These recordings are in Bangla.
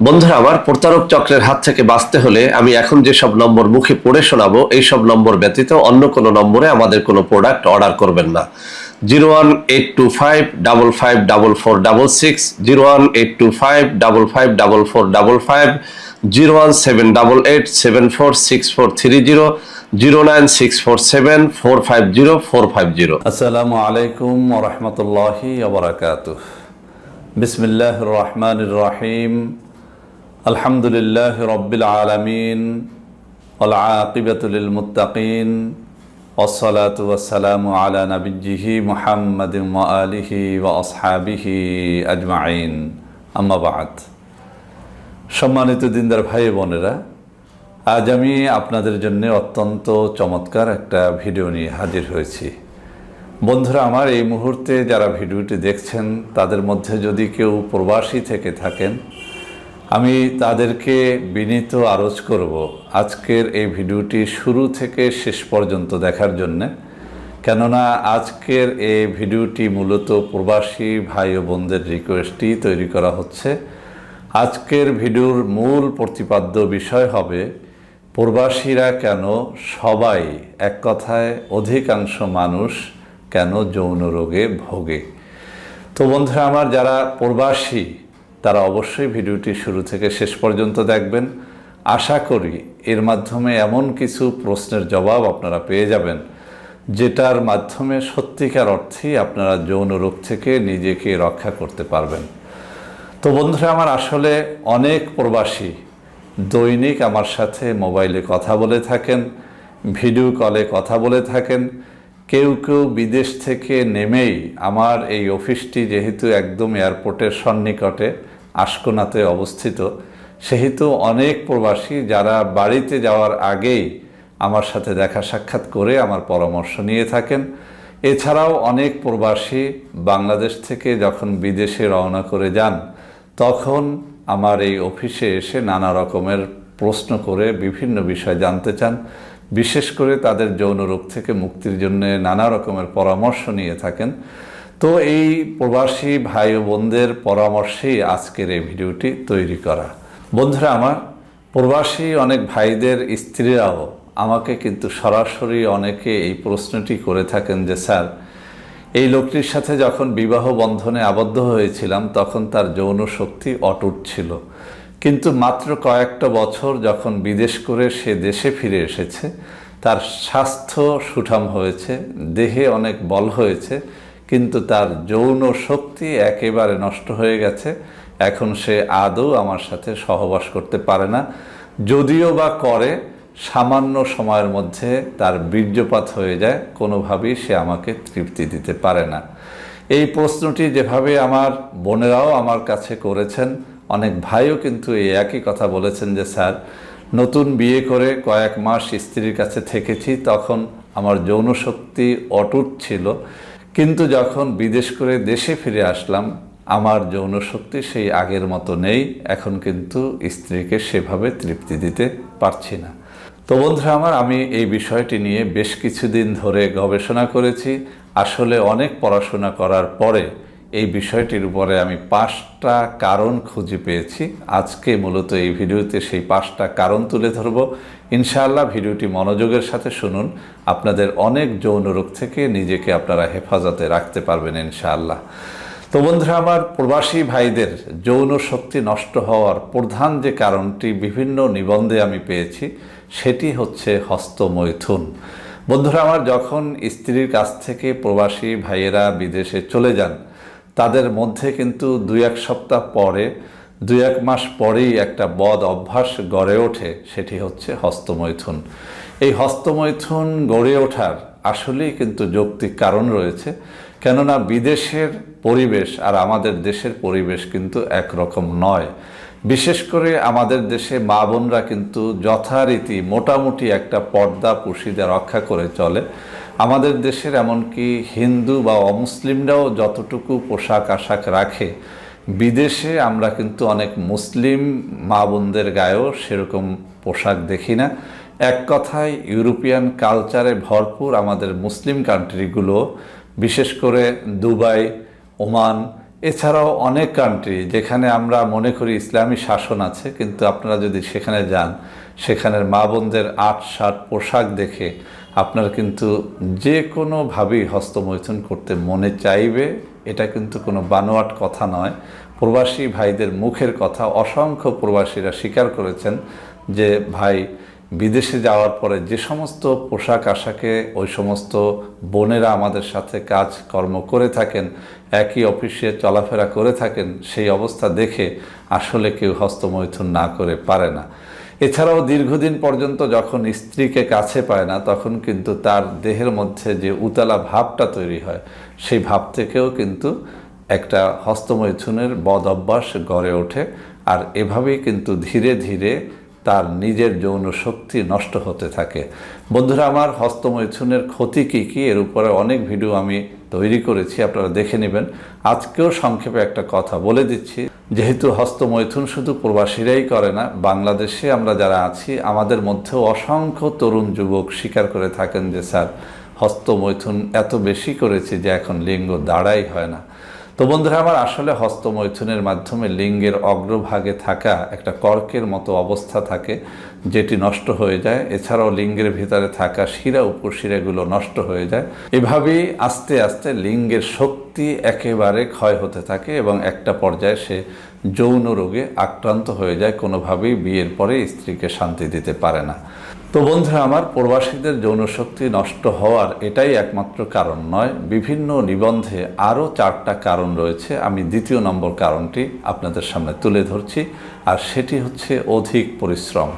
বন্ধুরা আমার, প্রতারক চক্রের হাত থেকে বাঁচতে হলে আমি এখন যেসব নম্বর মুখে পড়ে শোনাবো এই সব নম্বর ব্যতীত অন্য কোনো নম্বরে আমাদের কোনো প্রোডাক্ট অর্ডার করবেন না। 01825554466, 01825554455, 01788746430, 09647450450। আসসালামু আলাইকুম ওয়া রাহমাতুল্লাহি ওয়া বারাকাতুহু। বিসমিল্লাহির রহমানির রহিম। আলহামদুলিল্লাহি রাব্বিল আলামিন ওয়াল আকিবাতু লিল মুত্তাকিন ওয়াসসালাতু ওয়াসসালামু আলা নাবিয়্যিহি মুহাম্মাদিন ওয়া আলিহি ওয়া আসহাবিহি আজমাইন। আম্মা বা'দ। সম্মানিত দিনদার ভাই বোনেরা, আজ আমি আপনাদের জন্য অত্যন্ত চমৎকার একটা ভিডিও নিয়ে হাজির হয়েছি। বন্ধুরা আমার, এই মুহূর্তে যারা ভিডিওটি দেখছেন তাদের মধ্যে যদি কেউ প্রবাসী থেকে থাকেন, আমি তাদেরকে বিনীত আরজ করব আজকের এই ভিডিওটি শুরু থেকে শেষ পর্যন্ত দেখার জন্যে। কেননা আজকের এই ভিডিওটি মূলত প্রবাসী ভাই ও বোনদের রিকোয়েস্টই তৈরি করা হচ্ছে। আজকের ভিডিওর মূল প্রতিপাদ্য বিষয় হবে প্রবাসীরা কেন, সবাই এক কথায় অধিকাংশ মানুষ কেন যৌন রোগে ভোগে। তো বন্ধুরা আমার, যারা প্রবাসী তারা অবশ্যই ভিডিওটি শুরু থেকে শেষ পর্যন্ত দেখবেন। আশা করি এর মাধ্যমে এমন কিছু প্রশ্নের জবাব আপনারা পেয়ে যাবেন যেটার মাধ্যমে সত্যিকার অর্থেই আপনারা যৌন রোগ থেকে নিজেকে রক্ষা করতে পারবেন। তো বন্ধুরা আমার, আসলে অনেক প্রবাসী দৈনিক আমার সাথে মোবাইলে কথা বলে থাকেন, ভিডিও কলে কথা বলে থাকেন। কেউ কেউ বিদেশ থেকে নেমেই, আমার এই অফিসটি যেহেতু একদম এয়ারপোর্টের সন্নিকটে আশকোনাতে অবস্থিত, সেহেতু অনেক প্রবাসী যারা বাড়িতে যাওয়ার আগেই আমার সাথে দেখা সাক্ষাৎ করে আমার পরামর্শ নিয়ে থাকেন। এছাড়াও অনেক প্রবাসী বাংলাদেশ থেকে যখন বিদেশে রওনা করে যান তখন আমার এই অফিসে এসে নানা রকমের প্রশ্ন করে বিভিন্ন বিষয় জানতে চান। বিশেষ করে তাদের যৌন রোগ থেকে মুক্তির জন্য নানা রকমের পরামর্শ নিয়ে থাকেন। তো এই প্রবাসী ভাই ও বোনদের পরামর্শেই আজকের এই ভিডিওটি তৈরি করা। বন্ধুরা আমার, প্রবাসী অনেক ভাইদের স্ত্রীরাও আমাকে কিন্তু সরাসরি অনেকে এই প্রশ্নটি করে থাকেন যে স্যার, এই লোকটির সাথে যখন বিবাহ বন্ধনে আবদ্ধ হয়েছিলাম তখন তার যৌন শক্তি অটুট ছিল, কিন্তু মাত্র কয়েকটা বছর যখন বিদেশ করে সে দেশে ফিরে এসেছে তার স্বাস্থ্য সুঠাম হয়েছে, দেহে অনেক বল হয়েছে, কিন্তু তার যৌন শক্তি একেবারে নষ্ট হয়ে গেছে। এখন সে আদৌ আমার সাথে সহবাস করতে পারে না, যদিও বা করে সামান্য সময়ের মধ্যে তার বীর্যপাত হয়ে যায়, কোনোভাবেই সে আমাকে তৃপ্তি দিতে পারে না। এই প্রশ্নটি যেভাবে আমার বোনেরাও আমার কাছে করেছেন, অনেক ভাইও কিন্তু এই একই কথা বলেছেন যে স্যার, নতুন বিয়ে করে কয়েক মাস স্ত্রীর কাছে থেকেছি, তখন আমার যৌন শক্তি অটুট ছিল, কিন্তু যখন বিদেশ করে দেশে ফিরে আসলাম আমার যৌন শক্তি সেই আগের মতো নেই, এখন কিন্তু স্ত্রীকে সেভাবে তৃপ্তি দিতে পারছি না। তো বন্ধুরা আমার, আমি এই বিষয়টি নিয়ে বেশ কিছুদিন ধরে গবেষণা করেছি। আসলে অনেক পড়াশোনা করার পরে এই বিষয়টির উপরে আমি 5টা কারণ খুঁজে পেয়েছি। আজকে মূলত এই ভিডিওতে সেই 5টা কারণ তুলে ধরব। ইনশাআল্লাহ ভিডিওটি মনোযোগের সাথে শুনুন, আপনাদের অনেক যৌন রোগ থেকে নিজেকে আপনারা হেফাজতে রাখতে পারবেন ইনশাআল্লাহ। তো বন্ধুরা আমার, প্রবাসী ভাইদের যৌন শক্তি নষ্ট হওয়ার প্রধান যে কারণটি বিভিন্ন নিবন্ধে আমি পেয়েছি সেটি হচ্ছে হস্তমৈথুন। বন্ধুরা আমার, যখন স্ত্রীর কাছ থেকে প্রবাসী ভাইয়েরা বিদেশে চলে যান তাদের মধ্যে কিন্তু 2-1 সপ্তাহ পরে, 2-1 মাস পরেই একটা বদ অভ্যাস গড়ে ওঠে, সেটি হচ্ছে হস্তমৈথুন। এই হস্তমৈথুন গড়ে ওঠার আসলেই কিন্তু যৌক্তিক কারণ রয়েছে। কেননা বিদেশের পরিবেশ আর আমাদের দেশের পরিবেশ কিন্তু একরকম নয়। বিশেষ করে আমাদের দেশে মা বোনরা কিন্তু যথারীতি মোটামুটি একটা পর্দা পুশিদা রক্ষা করে চলে। আমাদের দেশের এমনকি হিন্দু বা অমুসলিমরাও যতটুকু পোশাক আশাক রাখে, বিদেশে আমরা কিন্তু অনেক মুসলিম মা বোনদের গায়েও সেরকম পোশাক দেখি না। এক কথায় ইউরোপিয়ান কালচারে ভরপুর আমাদের মুসলিম কান্ট্রিগুলো, বিশেষ করে দুবাই, ওমান, এছাড়াও অনেক কান্ট্রি যেখানে আমরা মনে করি ইসলামী শাসন আছে, কিন্তু আপনারা যদি সেখানে যান, সেখানের মা বোনদের আট শার্ট পোশাক দেখে আপনার কিন্তু যে কোনোভাবেই হস্তমৈথুন করতে মনে চাইবে। এটা কিন্তু কোনো বানোয়াট কথা নয়, প্রবাসী ভাইদের মুখের কথা। অসংখ্য প্রবাসীরা স্বীকার করেছেন যে ভাই বিদেশে যাওয়ার পরে যে সমস্ত পোশাক আশাকে ওই সমস্ত বোনেরা আমাদের সাথে কাজকর্ম করে থাকেন, একই অফিসে চলাফেরা করে থাকেন, সেই অবস্থা দেখে আসলে কেউ হস্তমৈথুন না করে পারে না। এছাড়াও দীর্ঘদিন পর্যন্ত যখন স্ত্রীকে কাছে পায় না, তখন কিন্তু তার দেহের মধ্যে যে উতলা ভাবটা তৈরি হয়, সেই ভাব থেকেও কিন্তু একটা হস্তমৈথুনের বদ অভ্যাস গড়ে ওঠে। আর এভাবেই কিন্তু ধীরে ধীরে তার নিজের যৌন শক্তি নষ্ট হতে থাকে। বন্ধুরা আমার, হস্তমৈথুনের ক্ষতি কী কী এর উপরে অনেক ভিডিও আমি তৈরি করেছি, আপনারা দেখে নেবেন। আজকেও সংক্ষেপে একটা কথা বলে দিচ্ছি, যেহেতু হস্তমৈথুন শুধু প্রবাসীরাই করে না, বাংলাদেশে আমরা যারা আছি আমাদের মধ্যেও অসংখ্য তরুণ যুবক স্বীকার করে থাকেন যে স্যার হস্তমৈথুন এত বেশি করেছি যে এখন লিঙ্গ দাঁড়াই হয় না। তো বন্ধুরা আমার, আসলে হস্তমৈথুনের মাধ্যমে লিঙ্গের অগ্রভাগে থাকা একটা কর্কের মতো অবস্থা থাকে, যেটি নষ্ট হয়ে যায়। এছাড়াও লিঙ্গের ভিতরে থাকা শিরা উপশিরাগুলো নষ্ট হয়ে যায়। এভাবেই আস্তে আস্তে লিঙ্গের শক্তি একেবারে ক্ষয় হতে থাকে এবং একটা পর্যায়ে সে যৌন রোগে আক্রান্ত হয়ে যায়, কোনোভাবেই বিয়ের পরে স্ত্রীকে শান্তি দিতে পারে না। তো বন্ধুরা আমার, প্রবাসীদের যৌন শক্তি নষ্ট হওয়ার এটাই একমাত্র কারণ নয়, বিভিন্ন নিবন্ধে আরও 4টা কারণ রয়েছে। আমি দ্বিতীয় নম্বর কারণটি আপনাদের সামনে তুলে ধরছি, আর সেটি হচ্ছে অধিক পরিশ্রম।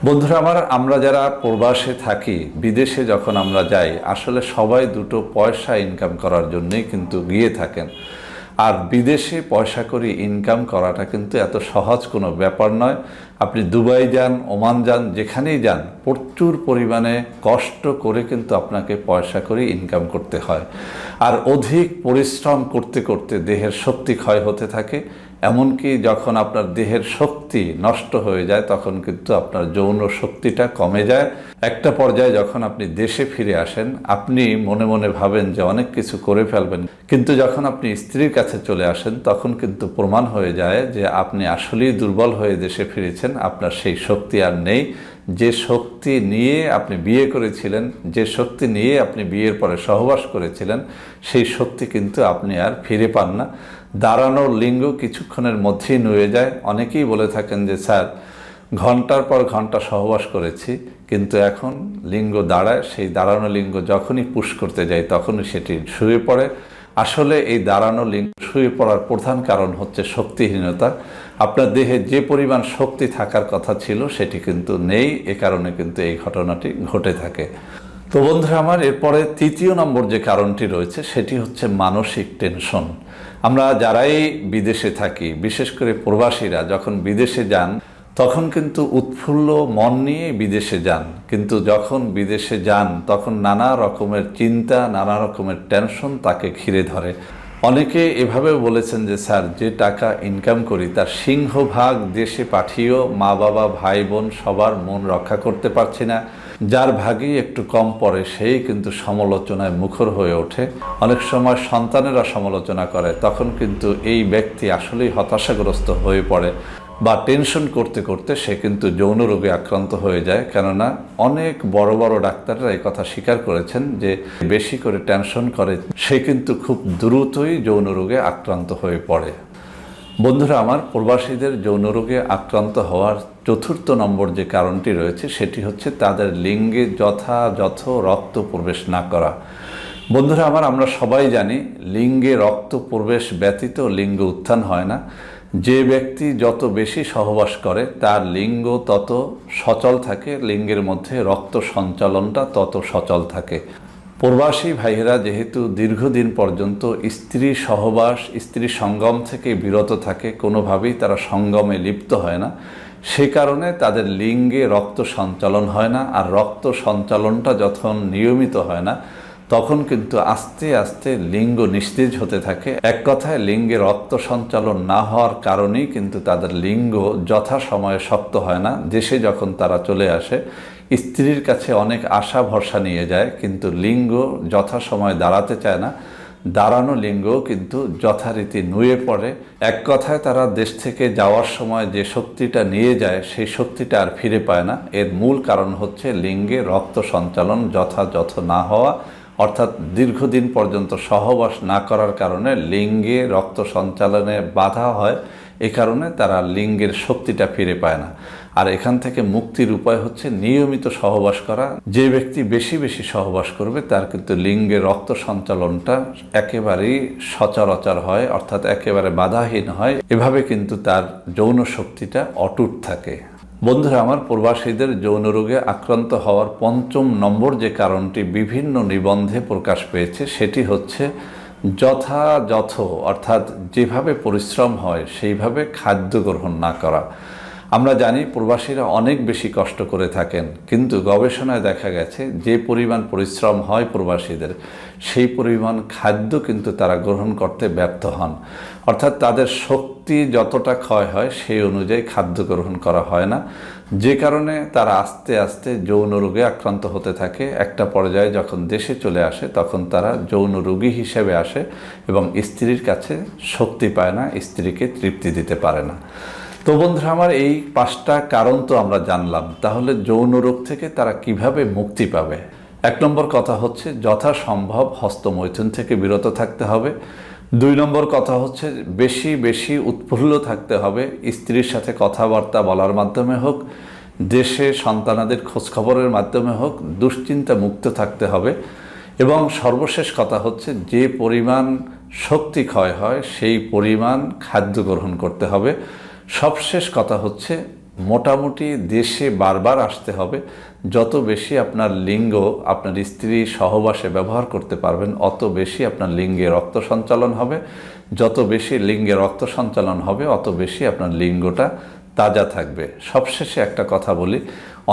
বন্ধুরা আমার, আমরা যারা প্রবাসে থাকি, বিদেশে যখন আমরা যাই, আসলে সবাই দুটো পয়সা ইনকাম করার জন্যই কিন্তু গিয়ে থাকেন। আর বিদেশে পয়সা করে ইনকাম করাটা কিন্তু এত সহজ কোনো ব্যাপার নয়। আপনি দুবাই যান, ওমান যান, যেখানেই যান, প্রচুর পরিমাণে কষ্ট করে কিন্তু আপনাকে পয়সা করে ইনকাম করতে হয়। আর অধিক পরিশ্রম করতে করতে দেহের শক্তি ক্ষয় হতে থাকে। এমনকি যখন আপনার দেহের শক্তি নষ্ট হয়ে যায়, তখন কিন্তু আপনার যৌন শক্তিটা কমে যায়। একটা পর্যায়ে যখন আপনি দেশে ফিরে আসেন, আপনি মনে মনে ভাবেন যে অনেক কিছু করে ফেলবেন, কিন্তু যখন আপনি স্ত্রীর কাছে চলে আসেন, তখন কিন্তু প্রমাণ হয়ে যায় যে আপনি আসলেই দুর্বল হয়ে দেশে ফিরেছেন। আপনার সেই শক্তি আর নেই। যে শক্তি নিয়ে আপনি বিয়ে করেছিলেন, যে শক্তি নিয়ে আপনি বিয়ের পরে সহবাস করেছিলেন, সেই শক্তি কিন্তু আপনি আর ফিরে পান না। দাঁড়ানোর লিঙ্গ কিছুক্ষণের মধ্যেই নুয়ে যায়। অনেকেই বলে থাকেন যে স্যার ঘন্টার পর ঘন্টা সহবাস করেছি, কিন্তু এখন লিঙ্গ দাঁড়ায়। সেই দাঁড়ানো লিঙ্গ যখনই পুশ করতে যাই, তখনই সেটি শুয়ে পড়ে। আসলে এই দাঁড়ানো লিঙ্গ শুয়ে পড়ার প্রধান কারণ হচ্ছে শক্তিহীনতা। আপনার দেহে যে পরিমাণ শক্তি থাকার কথা ছিল, সেটি কিন্তু নেই। এ কারণে কিন্তু এই ঘটনাটি ঘটে থাকে। তো বন্ধুরা আমার, এরপরে তৃতীয় নম্বর যে কারণটি রয়েছে, সেটি হচ্ছে মানসিক টেনশন। আমরা যারাই বিদেশে থাকি, বিশেষ করে প্রবাসীরা যখন বিদেশে যান, তখন কিন্তু উৎফুল্ল মন নিয়ে বিদেশে যান, কিন্তু যখন বিদেশে যান তখন নানা রকমের চিন্তা, নানা রকমের টেনশন তাকে ঘিরে ধরে। অনেকে এভাবেও বলেছেন যে স্যার যে টাকা ইনকাম করি তার সিংহভাগ দেশে পাঠিয়েও মা বাবা ভাই বোন সবার মন রক্ষা করতে পারছি না। যার ভাগই একটু কম পড়ে সেই কিন্তু সমালোচনায় মুখর হয়ে ওঠে। অনেক সময় সন্তানেরা সমালোচনা করে, তখন কিন্তু এই ব্যক্তি আসলেই হতাশাগ্রস্ত হয়ে পড়ে বা টেনশন করতে করতে সে কিন্তু যৌন রোগে আক্রান্ত হয়ে যায়। কেননা অনেক বড় বড় ডাক্তাররা এই কথা স্বীকার করেছেন যে বেশি করে টেনশন করে সে কিন্তু খুব দ্রুতই যৌন রোগে আক্রান্ত হয়ে পড়ে। বন্ধুরা আমার, প্রবাসীদের যৌন রোগে আক্রান্ত হওয়ার চতুর্থ নম্বর যে কারণটি রয়েছে, সেটি হচ্ছে তাদের লিঙ্গে যথাযথ রক্ত প্রবেশ না করা। বন্ধুরা আমার, আমরা সবাই জানি লিঙ্গে রক্ত প্রবেশ ব্যতীত লিঙ্গ উত্থান হয় না। যে ব্যক্তি যত বেশি সহবাস করে তার লিঙ্গ তত সচল থাকে, লিঙ্গের মধ্যে রক্ত সঞ্চালনটা তত সচল থাকে। প্রবাসী ভাইয়েরা যেহেতু দীর্ঘদিন পর্যন্ত স্ত্রী সহবাস, স্ত্রী সঙ্গম থেকে বিরত থাকে, কোনোভাবেই তারা সঙ্গমে লিপ্ত হয় না, সে কারণে তাদের লিঙ্গে রক্ত সঞ্চালন হয় না। আর রক্ত সঞ্চালনটা যখন নিয়মিত হয় না, তখন কিন্তু আস্তে আস্তে লিঙ্গ নিস্তেজ হতে থাকে। এক কথায় লিঙ্গে রক্ত সঞ্চালন না হওয়ার কারণেই কিন্তু তাদের লিঙ্গ যথাসময়ে শক্ত হয় না। দেশে যখন তারা চলে আসে, স্ত্রীর কাছে অনেক আশা ভরসা নিয়ে যায়, কিন্তু লিঙ্গ যথাসময়ে দাঁড়াতে চায় না। দাঁড়ানো লিঙ্গও কিন্তু যথারীতি নুয়ে পড়ে। এক কথায় তারা দেশ থেকে যাওয়ার সময় যে শক্তিটা নিয়ে যায় সেই শক্তিটা আর ফিরে পায় না। এর মূল কারণ হচ্ছে লিঙ্গে রক্ত সঞ্চালন যথাযথ না হওয়া, অর্থাৎ দীর্ঘদিন পর্যন্ত সহবাস না করার কারণে লিঙ্গে রক্ত সঞ্চালনে বাধা হয়। এ কারণে তারা লিঙ্গের শক্তিটা ফিরে পায় না। আর এখান থেকে মুক্তির উপায় হচ্ছে নিয়মিত সহবাস করা। যে ব্যক্তি বেশি বেশি সহবাস করবে তার কিন্তু লিঙ্গে রক্ত সঞ্চালনটা একেবারেই সচরাচর হয়, অর্থাৎ একেবারে বাধাহীন হয়। এভাবে কিন্তু তার যৌন শক্তিটা অটুট থাকে। বন্ধুরা আমার, প্রবাসীদের যৌন রোগে আক্রান্ত হওয়ার ৫ম নম্বর যে কারণটি বিভিন্ন নিবন্ধে প্রকাশ পেয়েছে সেটি হচ্ছে যথাযথ, অর্থাৎ যেভাবে পরিশ্রম হয় সেইভাবে খাদ্য গ্রহণ না করা। আমরা জানি প্রবাসীরা অনেক বেশি কষ্ট করে থাকেন, কিন্তু গবেষণায় দেখা গেছে যে পরিমাণ পরিশ্রম হয় প্রবাসীদের সেই পরিমাণ খাদ্য কিন্তু তারা গ্রহণ করতে ব্যর্থ হন। অর্থাৎ তাদের শক্তি যতটা ক্ষয় হয় সেই অনুযায়ী খাদ্য গ্রহণ করা হয় না, যে কারণে তারা আস্তে আস্তে যৌন রোগে আক্রান্ত হতে থাকে। একটা পর্যায়ে যখন দেশে চলে আসে তখন তারা যৌন রোগী হিসেবে আসে এবং স্ত্রীর কাছে শক্তি পায় না, স্ত্রীকে তৃপ্তি দিতে পারে না। তো বন্ধুরা আমার, এই 5টা কারণ তো আমরা জানলাম, তাহলে যৌন রোগ থেকে তারা কিভাবে মুক্তি পাবে? 1 নম্বর কথা হচ্ছে যথাসম্ভব হস্তমৈথুন থেকে বিরত থাকতে হবে। 2 নম্বর কথা হচ্ছে বেশি বেশি উৎফুল্ল থাকতে হবে, স্ত্রীর সাথে কথাবার্তা বলার মাধ্যমে হোক, দেশে সন্তানাদের খোঁজখবরের মাধ্যমে হোক, দুশ্চিন্তা মুক্ত থাকতে হবে। এবং সর্বশেষ কথা হচ্ছে যে পরিমাণ শক্তি ক্ষয় হয় সেই পরিমাণ খাদ্য গ্রহণ করতে হবে। সবশেষ কথা হচ্ছে মোটামুটি দেশে বারবার আসতে হবে। যত বেশি আপনার লিঙ্গ আপনার স্ত্রী সহবাসে ব্যবহার করতে পারবেন অত বেশি আপনার লিঙ্গে রক্ত সঞ্চালন হবে। যত বেশি লিঙ্গে রক্ত সঞ্চালন হবে অত বেশি আপনার লিঙ্গটা তাজা থাকবে। সবশেষে একটা কথা বলি,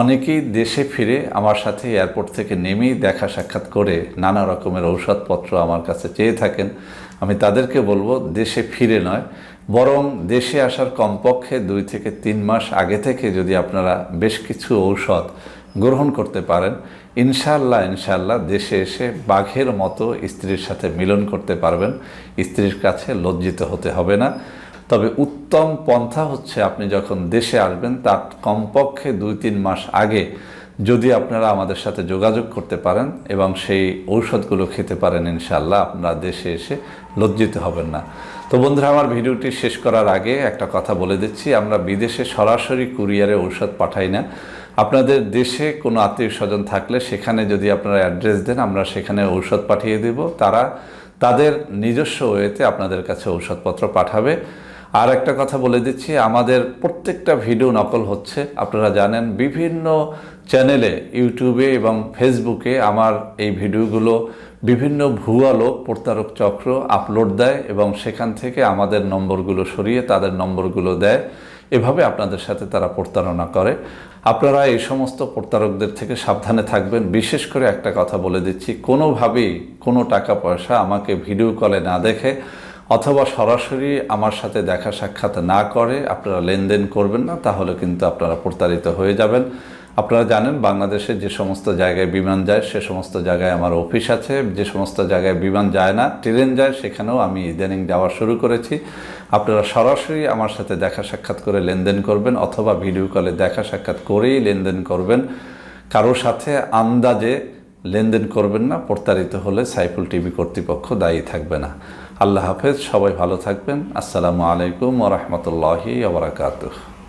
অনেকেই দেশে ফিরে আমার সাথে এয়ারপোর্ট থেকে নেমেই দেখা সাক্ষাৎ করে নানা রকমের ঔষধপত্র আমার কাছে চেয়ে থাকেন। আমি তাদেরকে বলবো দেশে ফিরে নয়, বরং দেশে আসার কমপক্ষে 2 থেকে 3 মাস আগে থেকে যদি আপনারা বেশ কিছু ঔষধ গ্রহণ করতে পারেন, ইনশাআল্লাহ দেশে এসে বাঘের মতো স্ত্রীর সাথে মিলন করতে পারবেন। স্ত্রীর কাছে লজ্জিত হতে হবে না। তবে উত্তম পন্থা হচ্ছে আপনি যখন দেশে আসবেন তার কমপক্ষে 2-3 মাস আগে যদি আপনারা আমাদের সাথে যোগাযোগ করতে পারেন এবং সেই ঔষধগুলো খেতে পারেন, ইনশাআল্লাহ আপনারা দেশে এসে লজ্জিত হবেন না। তো বন্ধুরা আমার, ভিডিওটি শেষ করার আগে একটা কথা বলে দিচ্ছি, আমরা বিদেশে সরাসরি কুরিয়ারে ঔষধ পাঠাই না। আপনাদের দেশে কোনো আত্মীয় স্বজন থাকলে সেখানে যদি আপনারা অ্যাড্রেস দেন আমরা সেখানে ঔষধ পাঠিয়ে দেব, তারা তাদের নিজস্ব ওয়েতে আপনাদের কাছে ঔষধপত্র পাঠাবে। আর একটা কথা বলে দিচ্ছি, আমাদের প্রত্যেকটা ভিডিও নকল হচ্ছে। আপনারা জানেন বিভিন্ন চ্যানেলে ইউটিউবে এবং ফেসবুকে আমার এই ভিডিওগুলো বিভিন্ন ভুয়া লোক প্রতারক চক্র আপলোড দেয় এবং সেখান থেকে আমাদের নম্বরগুলো সরিয়ে তাদের নম্বরগুলো দেয়। এভাবে আপনাদের সাথে তারা প্রতারণা করে। আপনারা এই সমস্ত প্রতারকদের থেকে সাবধানে থাকবেন। বিশেষ করে একটা কথা বলে দিচ্ছি, কোনোভাবেই কোনো টাকা পয়সা আমাকে ভিডিও কলে না দেখে অথবা সরাসরি আমার সাথে দেখা সাক্ষাৎ না করে আপনারা লেনদেন করবেন না, তাহলে কিন্তু আপনারা প্রতারিত হয়ে যাবেন। আপনারা জানেন বাংলাদেশে যে সমস্ত জায়গায় বিমান যায় সে সমস্ত জায়গায় আমার অফিস আছে, যে সমস্ত জায়গায় বিমান যায় না ট্রেন যায় সেখানেও আমি ইদানিং যাওয়া শুরু করেছি। আপনারা সরাসরি আমার সাথে দেখা সাক্ষাৎ করে লেনদেন করবেন অথবা ভিডিও কলে দেখা সাক্ষাৎ করেই লেনদেন করবেন। কারোর সাথে আন্দাজে লেনদেন করবেন না, প্রতারিত হলে সাইফুল টিভি কর্তৃপক্ষ দায়ী থাকবে না। আল্লাহ হাফেজ, সবাই ভালো থাকবেন। আসসালামু আলাইকুম ওয়া রাহমাতুল্লাহি ওয়া বারাকাতুহু।